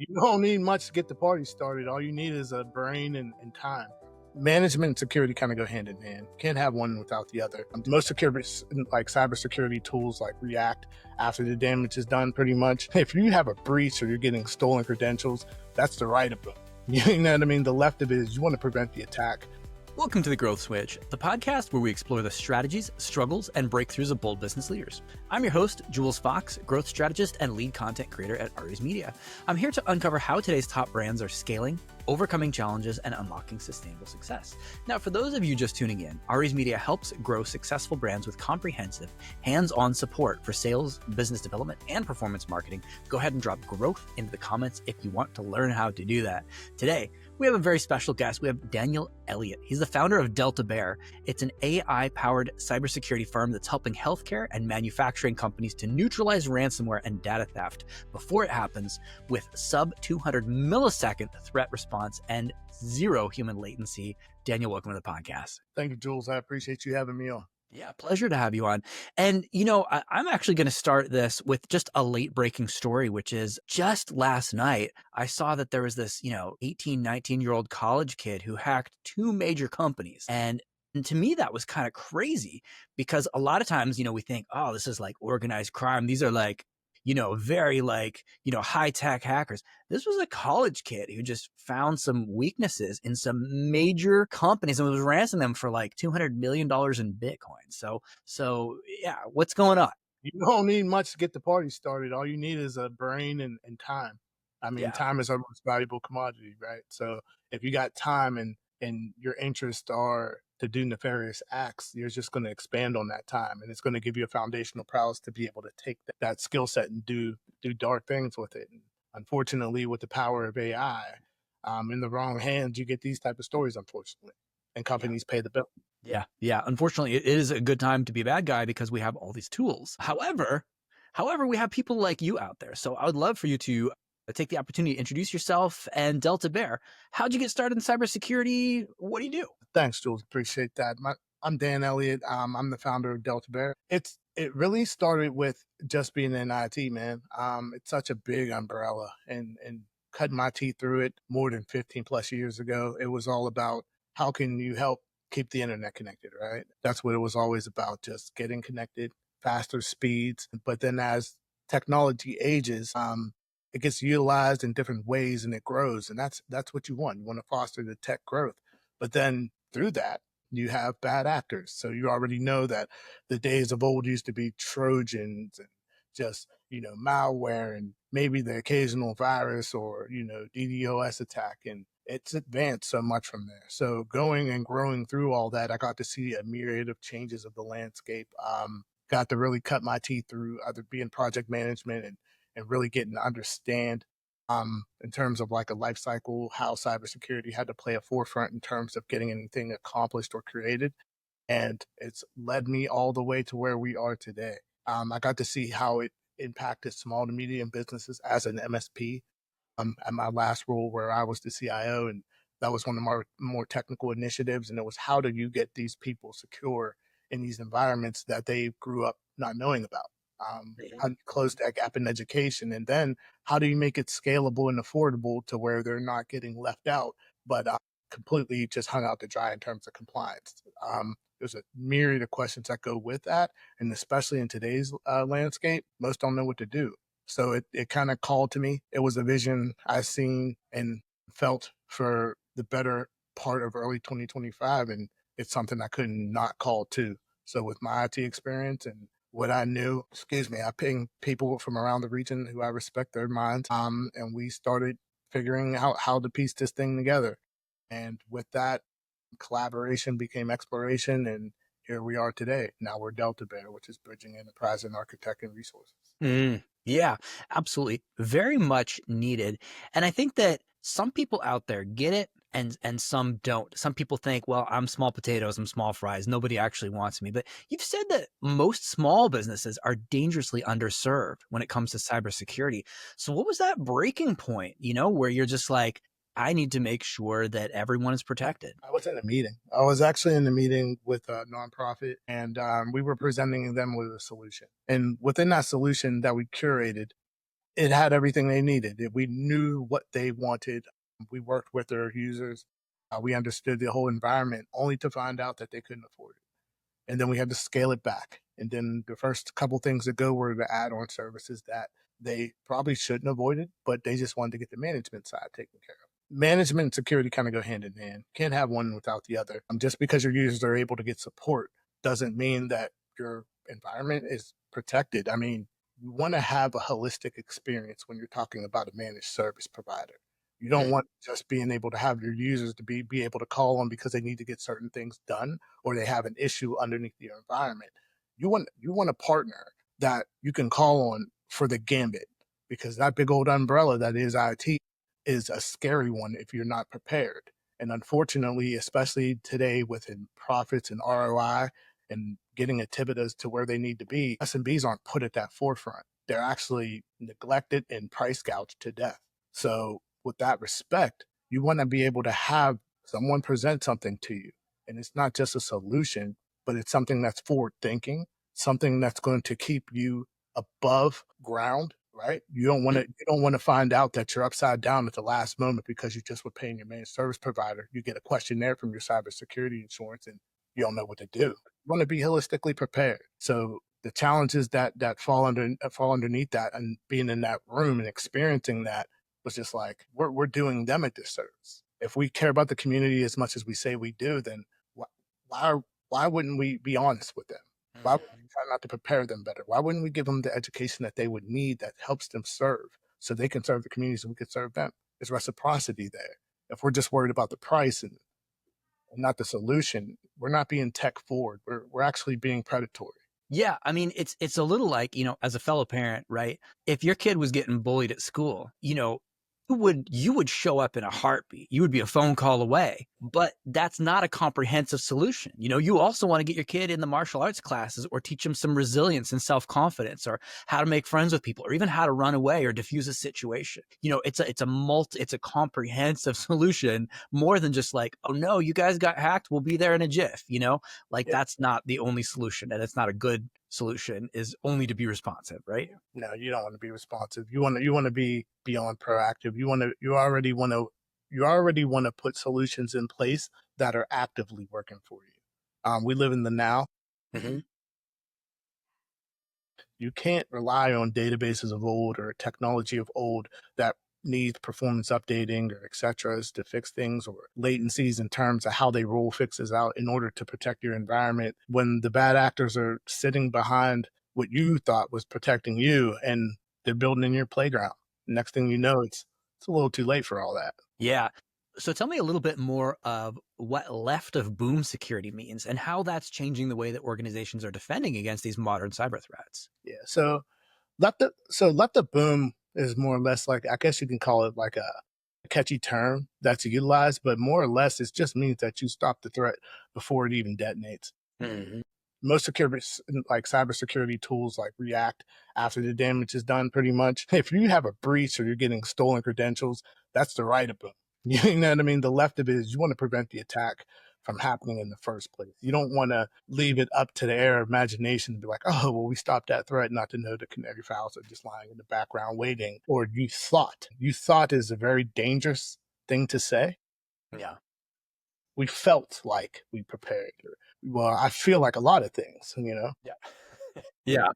You don't need much to get the party started. All you need is a brain and time. Management and security kind of go hand in hand. Can't have one without the other. Most security, like cybersecurity tools like React, after the damage is done, pretty much. If you have a breach or you're getting stolen credentials, that's the right of them. You know what I mean? The left of it is you want to prevent the attack. Welcome to The Growth Switch, the podcast where we explore the strategies, struggles, and breakthroughs of bold business leaders. I'm your host, Jules Fox, growth strategist and lead content creator at Aries Media. I'm here to uncover how today's top brands are scaling, overcoming challenges, and unlocking sustainable success. Now, for those of you just tuning in, Aries Media helps grow successful brands with comprehensive, hands-on support for sales, business development, and performance marketing. Go ahead and drop growth into the comments if you want to learn how to do that. Today, we have a very special guest. We have Daniel Elliott. He's the founder of Delta Bear. It's an AI-powered cybersecurity firm that's helping healthcare and manufacturing companies to neutralize ransomware and data theft before it happens with sub 200 millisecond threat response and zero human latency. Daniel, welcome to the podcast. Thank you, Jules. I appreciate you having me on. Yeah, pleasure to have you on. And, I'm actually going to start this with just a late breaking story, which is just last night, I saw that there was this, 18, 19-year-old college kid who hacked two major companies. And to me, that was kind of crazy because a lot of times, we think, oh, this is like organized crime. These are like, very high tech hackers. This was a college kid who just found some weaknesses in some major companies and was ransoming them for like $200 million in Bitcoin. So yeah, what's going on? You don't need much to get the party started. All you need is a brain and time. I mean, Yeah. time is our most valuable commodity, right? So if you got time and your interests are to do nefarious acts, you're just going to expand on that time, and it's going to give you a foundational prowess to be able to take that skill set and do dark things with it. And unfortunately, with the power of AI, in the wrong hands, you get these type of stories, unfortunately, and companies pay the bill. Yeah. Unfortunately, it is a good time to be a bad guy because we have all these tools. However, we have people like you out there. So I would love for you to take the opportunity to introduce yourself and Delta Bear. How'd you get started in cybersecurity? What do you do? Thanks, Jules. Appreciate that. I'm Dan Elliott. I'm the founder of Delta Bear. It really started with just being in IT, man. It's such a big umbrella, and cutting my teeth through it more than 15 plus years ago. It was all about how can you help keep the internet connected, right? That's what it was always about, just getting connected, faster speeds. But then as technology ages, it gets utilized in different ways and it grows, and that's what you want. You want to foster the tech growth, but then through that, you have bad actors. So you already know that the days of old used to be Trojans and just, malware and maybe the occasional virus or, DDoS attack. And it's advanced so much from there. So going and growing through all that, I got to see a myriad of changes of the landscape. Got to really cut my teeth through either being project management and really getting to understand in terms of like a life cycle, how cybersecurity had to play a forefront in terms of getting anything accomplished or created. And it's led me all the way to where we are today. I got to see how it impacted small to medium businesses as an MSP at my last role where I was the CIO. And that was one of my more technical initiatives. And it was how do you get these people secure in these environments that they grew up not knowing about? How do you close that gap in education? And then how do you make it scalable and affordable to where they're not getting left out, but completely just hung out to dry in terms of compliance? There's a myriad of questions that go with that. And especially in today's landscape, most don't know what to do. So it kind of called to me. It was a vision I seen and felt for the better part of early 2025. And it's something I couldn't not call to. So with my IT experience and what I knew, I pinged people from around the region who I respect their minds. And we started figuring out how to piece this thing together. And with that, collaboration became exploration. And here we are today. Now we're Delta Bear, which is bridging enterprise and architecting resources. Yeah, absolutely. Very much needed. And I think that some people out there get it and some don't. Some people think, well, I'm small potatoes, I'm small fries. Nobody actually wants me. But you've said that most small businesses are dangerously underserved when it comes to cybersecurity. So what was that breaking point, where you're just like, I need to make sure that everyone is protected? I was in a meeting. I was actually in a meeting with a nonprofit, and we were presenting them with a solution. And within that solution that we curated, it had everything they needed. We knew what they wanted. We worked with their users. We understood the whole environment, only to find out that they couldn't afford it. And then we had to scale it back. And then the first couple things that go were the add-on services that they probably shouldn't avoid it, but they just wanted to get the management side taken care of. Management and security kind of go hand in hand. Can't have one without the other. Just because your users are able to get support doesn't mean that your environment is protected. I mean, you want to have a holistic experience when you're talking about a managed service provider. You don't want just being able to have your users to be able to call on because they need to get certain things done or they have an issue underneath your environment. You want a partner that you can call on for the gambit, because that big old umbrella that is IT is a scary one if you're not prepared. And unfortunately, especially today with profits and ROI and getting Activitas to where they need to be, SMBs aren't put at that forefront. They're actually neglected and price gouged to death. So with that respect, you want to be able to have someone present something to you. And it's not just a solution, but it's something that's forward thinking, something that's going to keep you above ground, right? You don't want to find out that you're upside down at the last moment because you just were paying your managed service provider. You get a questionnaire from your cybersecurity insurance and you don't know what to do. You want to be holistically prepared. So the challenges that fall underneath that and being in that room and experiencing that was just like we're doing them a disservice. If we care about the community as much as we say we do, then why why, why wouldn't we be honest with them? Why would we try not to prepare them better? Why wouldn't we give them the education that they would need that helps them serve so they can serve the communities and we can serve them? There's reciprocity there. If we're just worried about the price and not the solution, we're not being tech forward. We're actually being predatory. Yeah, I mean, it's a little like, as a fellow parent, right? If your kid was getting bullied at school, you would show up in a heartbeat. You would be a phone call away. But that's not a comprehensive solution. You also want to get your kid in the martial arts classes or teach them some resilience and self-confidence or how to make friends with people or even how to run away or diffuse a situation. It's a comprehensive solution more than just like, oh no, you guys got hacked. We'll be there in a jiff, like Yeah. that's not the only solution, and it's not a good solution is only to be responsive, right? No, you don't want to be responsive. You want to be beyond proactive. You already want to put solutions in place that are actively working for you. We live in the now. Mm-hmm. You can't rely on databases of old or technology of old that needs performance updating or et cetera to fix things, or latencies in terms of how they roll fixes out in order to protect your environment when the bad actors are sitting behind what you thought was protecting you and they're building in your playground. Next thing you know, it's a little too late for all that. Yeah. So tell me a little bit more of what left of boom security means and how that's changing the way that organizations are defending against these modern cyber threats. Yeah. So left the boom is more or less like, I guess you can call it like a catchy term that's utilized, but more or less it just means that you stop the threat before it even detonates. Mm-hmm. Most security, like cybersecurity tools like react after the damage is done pretty much. If you have a breach or you're getting stolen credentials, that's the right of boom. You know what I mean? The left of it is you want to prevent the attack from happening in the first place. You don't want to leave it up to the air of imagination to be like, oh, well, we stopped that threat, not to know the canary files are just lying in the background waiting. Or you thought. You thought is a very dangerous thing to say. Yeah. We felt like we prepared. Well, I feel like a lot of things. Yeah. Yeah.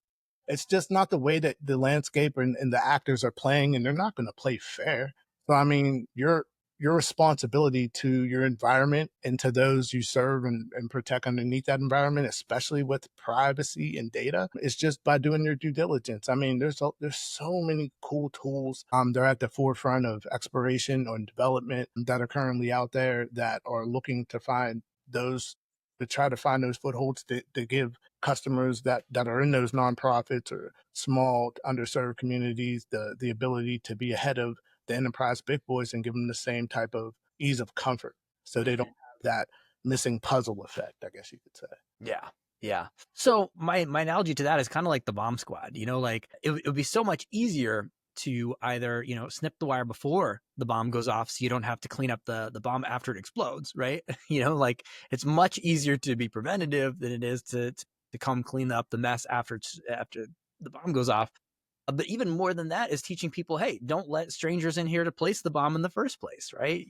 It's just not the way that the landscape and the actors are playing, and they're not going to play fair. So, I mean, your responsibility to your environment and to those you serve and protect underneath that environment, especially with privacy and data, is just by doing your due diligence. I mean, there's so many cool tools. They're at the forefront of exploration or development that are currently out there that are looking to try to find those footholds to give customers that are in those nonprofits or small underserved communities the ability to be ahead of the enterprise big boys and give them the same type of ease of comfort so they don't Mm-hmm. have that missing puzzle effect, I guess you could say. Yeah. Yeah. So my analogy to that is kind of like the bomb squad, like it would be so much easier to either, snip the wire before the bomb goes off so you don't have to clean up the bomb after it explodes, right? Like it's much easier to be preventative than it is to come clean up the mess after the bomb goes off. But even more than that is teaching people, hey, don't let strangers in here to place the bomb in the first place, right?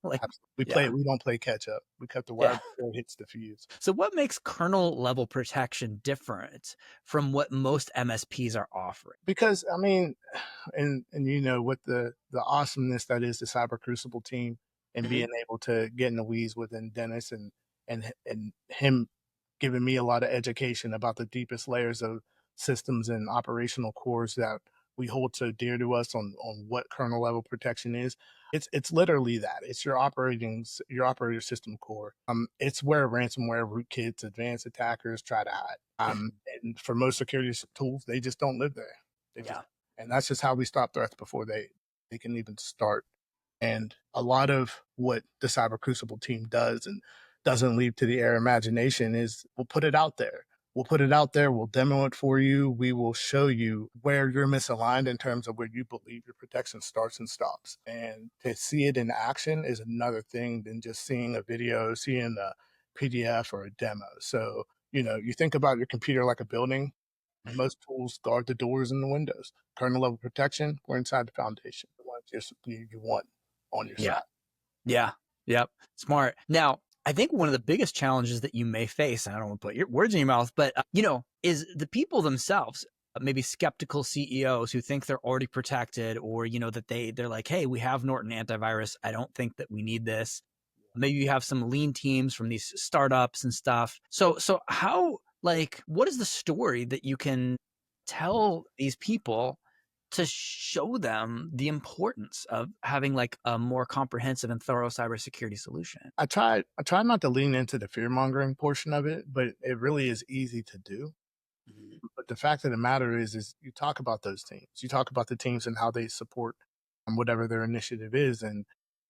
Like, Absolutely. yeah, We don't play catch up. We cut the wire yeah. before it hits the fuse. So, what makes kernel level protection different from what most MSPs are offering? Because I mean, and you know, with the awesomeness that is the Cyber Crucible team and Hmm. being able to get in the weeds within Dennis and him giving me a lot of education about the deepest layers of systems and operational cores that we hold so dear to us on what kernel level protection is. It's literally that. It's your operator system core. It's where ransomware, rootkits, advanced attackers try to hide. And for most security tools, they just don't live there. They just Yeah. and that's just how we stop threats before they can even start. And a lot of what the Cyber Crucible team does and doesn't leave to the air imagination is we'll put it out there. We'll put it out there. We'll demo it for you. We will show you where you're misaligned in terms of where you believe your protection starts and stops. And to see it in action is another thing than just seeing a video, seeing a PDF or a demo. So, you know, you think about your computer like a building. Mhm. Most tools guard the doors and the windows. Kernel level protection, we're inside the foundation, the ones you want on your Yeah. side. Yeah. Yep. Smart. Now, I think one of the biggest challenges that you may face, and I don't want to put your words in your mouth, but is the people themselves, maybe skeptical CEOs who think they're already protected, or that they're like, hey, we have Norton antivirus. I don't think that we need this. Maybe you have some lean teams from these startups and stuff. So how, like, what is the story that you can tell these people to show them the importance of having like a more comprehensive and thorough cybersecurity solution? I try not to lean into the fear mongering portion of it, but it really is easy to do. Mhm. But the fact of the matter is you talk about those teams. You talk about the teams and how they support whatever their initiative is. And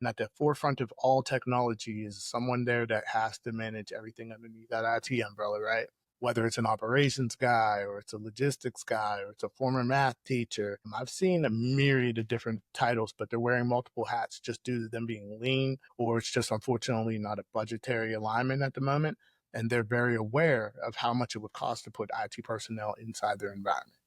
at the forefront of all technology is someone there that has to manage everything underneath that IT umbrella, right? Whether it's an operations guy or it's a logistics guy or it's a former math teacher. I've seen a myriad of different titles, but they're wearing multiple hats just due to them being lean, or it's just unfortunately not a budgetary alignment at the moment, and they're very aware of how much it would cost to put IT personnel inside their environment.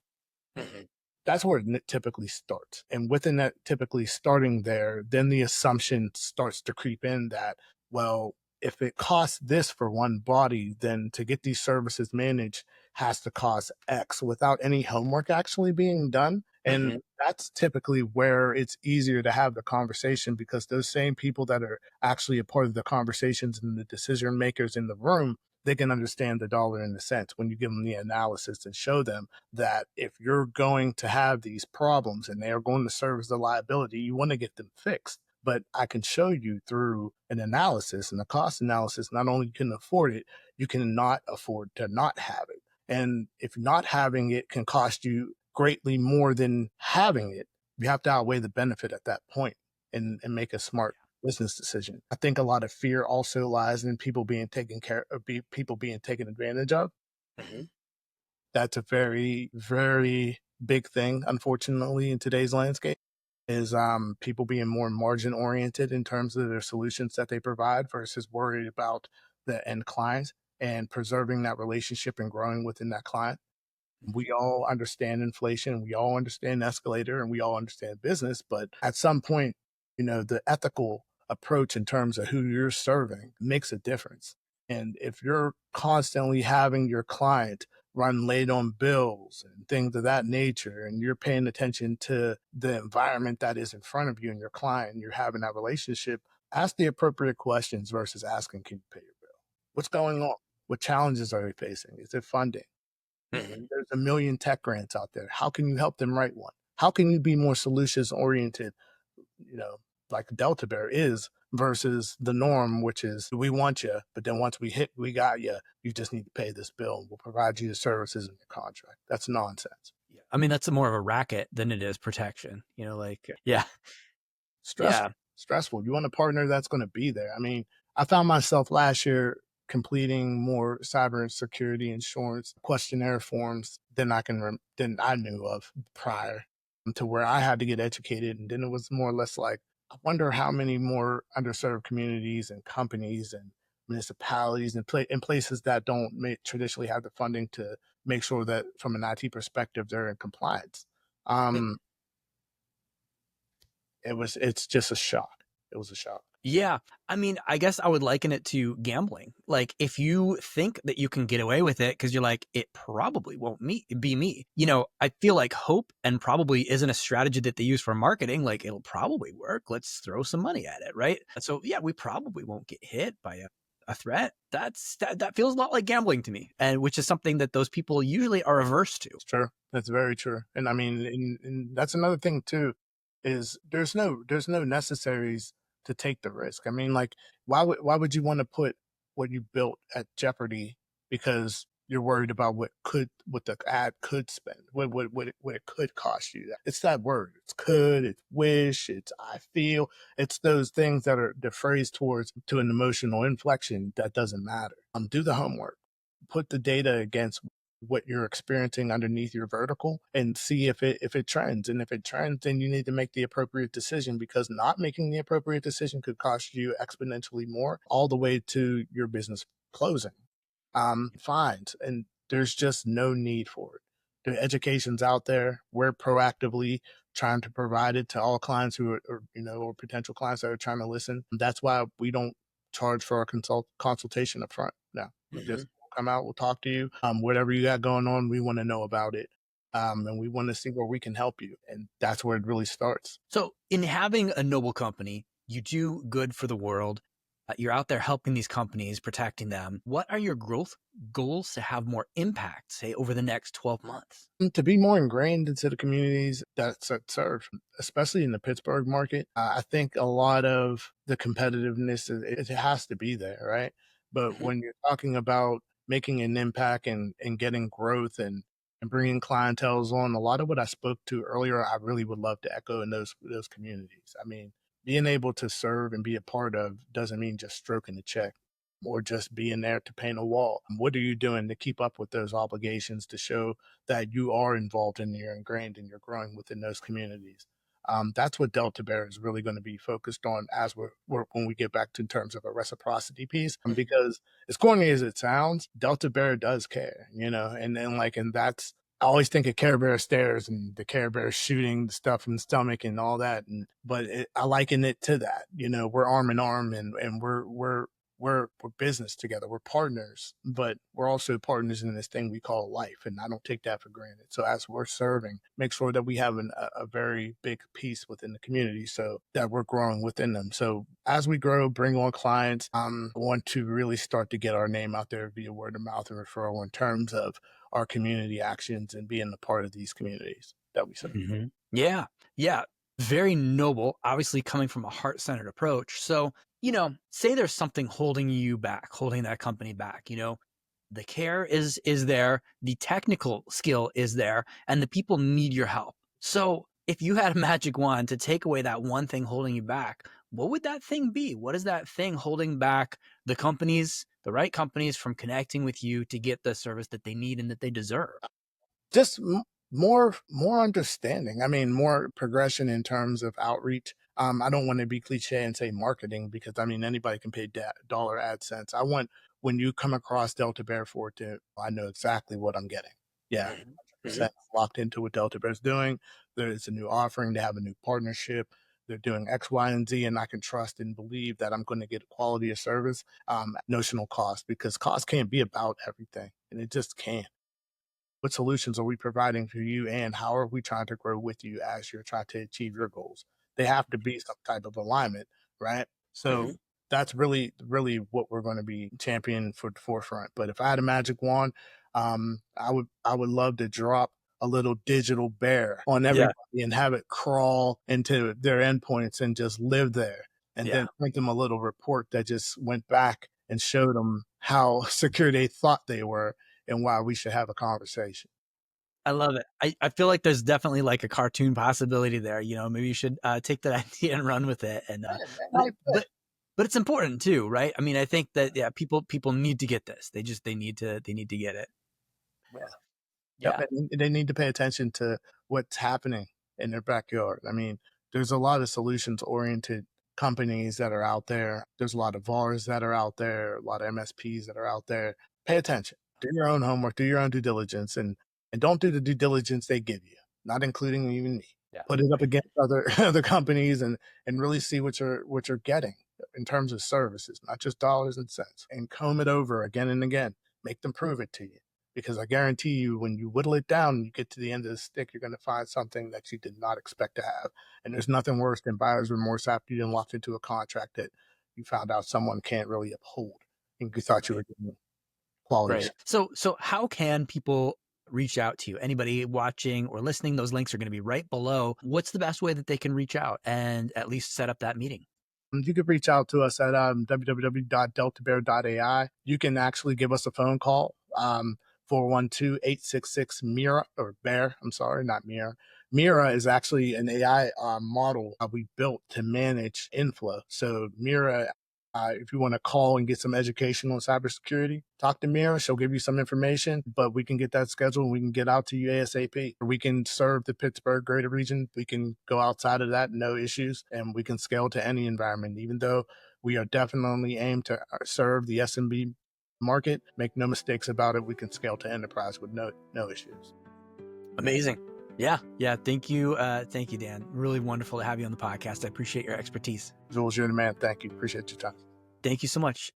Mhm. That's where it typically starts. And within that typically starting there, then the assumption starts to creep in that, well, if it costs this for one body, then to get these services managed has to cost X without any homework actually being done. And Mhm. that's typically where it's easier to have the conversation because those same people that are actually a part of the conversations and the decision makers in the room, they can understand the dollar and the cents when you give them the analysis and show them that if you're going to have these problems and they are going to serve as the liability, you want to get them fixed. But I can show you through an analysis and a cost analysis, not only you can afford it, you cannot afford to not have it. And if not having it can cost you greatly more than having it, you have to outweigh the benefit at that point and make a smart business decision. I think a lot of fear also lies in people being taken care of, people being taken advantage of. Mhm. That's a very, very big thing, unfortunately, in today's landscape is people being more margin oriented in terms of their solutions that they provide versus worried about the end clients and preserving that relationship and growing within that client. We Mhm. all understand inflation, we all understand escalator, and we all understand business. But at some point, you know, the ethical approach in terms of who you're serving makes a difference. And if you're constantly having your client run late on bills and things of that nature, and you're paying attention to the environment that is in front of you and your client, and you're having that relationship, ask the appropriate questions versus asking, can you pay your bill? What's going on? What challenges are they facing? Is it funding? Mhm. There's a million tech grants out there. How can you help them write one? How can you be more solutions oriented, you know, like Delta Bear is versus the norm, which is we want you, but then once we got you, you just need to pay this bill and we'll provide you the services in your contract. That's nonsense. Yeah. I mean, that's more of a racket than it is protection. Like, yeah, Stressful, yeah. stressful. You want a partner that's going to be there. I mean, I found myself last year completing more cyber security insurance questionnaire forms than I knew of prior to where I had to get educated. And then it was more or less like, I wonder how many more underserved communities and companies and municipalities and in places that don't traditionally have the funding to make sure that from an IT perspective, they're in compliance. Um, it's just a shock. It was a shock. Yeah. I mean, I guess I would liken it to gambling. Like, if you think that you can get away with it because you're like, it probably won't be me. I feel like hope and probably isn't a strategy that they use for marketing. Like, it'll probably work. Let's throw some money at it, right? So, yeah, we probably won't get hit by a threat. That feels a lot like gambling to me, and which is something that those people usually are averse to. It's true. That's very true. And I mean, and that's another thing too, is there's no necessaries to take the risk. I mean, like, why would you want to put what you built at jeopardy because you're worried about what the ad could spend, what it could cost you? It's that word. It's could, it's wish, it's I feel. It's those things that are the phrase towards to an emotional inflection that doesn't matter. Do the homework. Put the data against what you're experiencing underneath your vertical and see if it trends. And if it trends, then you need to make the appropriate decision, because not making the appropriate decision could cost you exponentially more all the way to your business closing. Fines, and there's just no need for it. The education's out there. We're proactively trying to provide it to all clients who are, or potential clients that are trying to listen. That's why we don't charge for our consultation up front. No, we Mm-hmm. just come out, we'll talk to you. Whatever you got going on, we want to know about it. And we want to see where we can help you. And that's where it really starts. So, in having a noble company, you do good for the world. You're out there helping these companies, protecting them. What are your growth goals to have more impact, say, over the next 12 months? To be more ingrained into the communities that serve, especially in the Pittsburgh market. I think a lot of the competitiveness, it has to be there, right? But Mhm. when you're talking about making an impact and getting growth and bringing clientels on, a lot of what I spoke to earlier, I really would love to echo in those communities. I mean, being able to serve and be a part of doesn't mean just stroking the check or just being there to paint a wall. What are you doing to keep up with those obligations to show that you are involved and you're ingrained and you're growing within those communities? That's what Delta Bear is really going to be focused on as we're when we get back to in terms of a reciprocity piece. Because as corny as it sounds, Delta Bear does care, and then and that's I always think of Care Bear stairs and the Care Bear shooting the stuff in the stomach and all that, but I liken it to that. We're arm in arm and we're business together. We're partners, but we're also partners in this thing we call life. And I don't take that for granted. So as we're serving, make sure that we have a very big piece within the community so that we're growing within them. So as we grow, bring on clients, want to really start to get our name out there via word of mouth and referral in terms of our community actions and being a part of these communities that we serve. Mhm. Yeah. Yeah. Very noble, obviously coming from a heart-centered approach. So, say there's something holding you back, holding that company back, the care is there, the technical skill is there, and the people need your help. So, if you had a magic wand to take away that one thing holding you back, what would that thing be? What is that thing holding back the right companies from connecting with you to get the service that they need and that they deserve? Just more understanding. I mean, more progression in terms of outreach. I don't want to be cliche and say marketing, because I mean anybody can pay dollar AdSense. I want, when you come across Delta Bear for it, I know exactly what I'm getting. Yeah, Mhm. Mhm. 100% locked into what Delta Bear's doing. There's a new offering. They have a new partnership. They're doing X, Y, and Z, and I can trust and believe that I'm going to get quality of service, at notional cost, because cost can't be about everything, and it just can't. What solutions are we providing for you, and how are we trying to grow with you as you're trying to achieve your goals? They have to be some type of alignment, right? So Mhm. that's really what we're going to be championing for the forefront. But if I had a magic wand, I would love to drop a little digital bear on Yeah. everybody and have it crawl into their endpoints and just live there, and Yeah. then print them a little report that just went back and showed them how secure they thought they were and why we should have a conversation. I love it. I feel like there's definitely like a cartoon possibility there. Maybe you should take that idea and run with it. And Yeah, man, but like that. but it's important too, right? I mean, I think that yeah, people need to get this. They need to get it. Yeah. Yep, Yeah. and they need to pay attention to what's happening in their backyard. I mean, there's a lot of solutions-oriented companies that are out there. There's a lot of VARs that are out there, a lot of MSPs that are out there. Pay attention. Do your own homework, do your own due diligence, and don't do the due diligence they give you. not including even me. Yeah. Put it up Right. against other other companies and really see what you're getting in terms of services, not just dollars and cents, and comb it over again and again. Make them prove it to you. Because I guarantee you, when you whittle it down and you get to the end of the stick, you're going to find something that you did not expect to have. And there's nothing worse than buyer's remorse after you locked into a contract that you found out someone can't really uphold and you thought you Right. were getting quality. Right. So how can people reach out to you? Anybody watching or listening, those links are going to be right below. What's the best way that they can reach out and at least set up that meeting? You can reach out to us at www.deltabear.ai. You can actually give us a phone call, 412-866-MIRA, or Bear, I'm sorry, not Mira. Mira is actually an AI model we built to manage inflow. So Mira, if you want to call and get some education on cybersecurity, talk to Mira. She'll give you some information, but we can get that scheduled and we can get out to you ASAP. We can serve the Pittsburgh greater region. We can go outside of that, no issues, and we can scale to any environment, even though we are definitely aimed to serve the SMB market. Make no mistakes about it. We can scale to enterprise with no issues. Amazing. Yeah. Yeah. Thank you. Thank you, Dan. Really wonderful to have you on the podcast. I appreciate your expertise. Jules, you're the man. Thank you. Appreciate your time. Thank you so much.